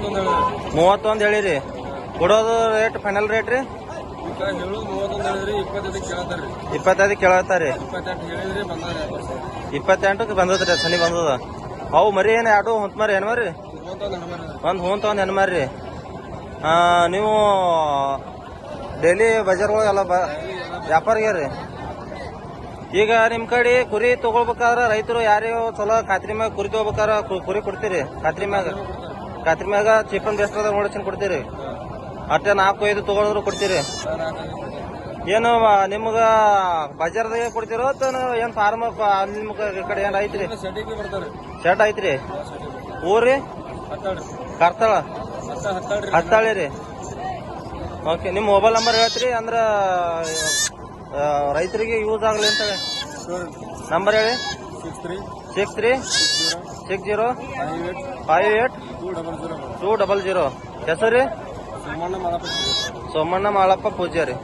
31 ಹೇಳಿರಿ. ಕೊಡೋದು rate final rate ರೀ? 25 ಕೇಳತ್ತಾರಿ. 28ಕ್ಕೆ ಬಂದದ್ರಿ, ಸನಿ ಬಂದದ. ಅವು ಮರಿ ಏನು ಎರಡು ಹೊಂತ ಮರಿ ಏನು ಮರಿ? ಒಂದು ಹೊಂತ ಒಂದು ಹೆಣ್ಣು ಮರಿ. ನೀವು ಡೈಲಿ ಬಜಾರ್ ಒಳಗೆಲ್ಲ ವ್ಯಾಪಾರಿಗೆ ರೀ? ಈಗ ನಿಮ್ಮ ಕಡೆ ಕುರಿ ತಗೊಳ್ಬೇಕಾದ್ರೆ ರೈತರು ಯಾರ್ಯಾವ ಚಲೋ ಖಾತ್ರಿ ಮ್ಯಾಗ ಕುರಿ ತಗೋಬೇಕಾದ್ರೆ ಕುರಿ ಕೊಡ್ತೀರಿ? ಖಾತ್ರಿ ಮ್ಯಾಗ ಚೀಪ್ ಅಂಡ್ ಬೆಸ್ಟ್ ಅದ ನೋಡ್ಕೊಂಡು ಕೊಡ್ತೀರಿ? ಅಷ್ಟೇ 4-5 ತಗೊಳಿದ್ರು ಕೊಡ್ತೀರಿ? ಏನು ನಿಮ್ಗ ಬಜಾರ್ದಾಗೆ ಕೊಡ್ತಿರೋ ಏನ್ ಫಾರ್ಮ್ ನಿಮ್ ಕಡೆ ಏನ್ ಐತ್ರಿ? ಶೆಡ್ ಐತ್ರಿ. ಊರಿ ಕಾರ್ತಾಳ ಹತ್ತಾಳಿ ರೀ. ಓಕೆ, ನಿಮ್ ಮೊಬೈಲ್ ನಂಬರ್ ಹೇಳ್ತೀರಿ ಅಂದ್ರ ರೈತರಿಗೆ ಯೂಸ್ ಆಗ್ಲಿ ಅಂತೇಳಿ ನಂಬರ್ ಹೇಳಿ. 6360582000. ಹೆಸರು ರೀ? ಸೋಮಣ್ಣ ಮಾಳಪ್ಪ ಪೂಜಾರಿ.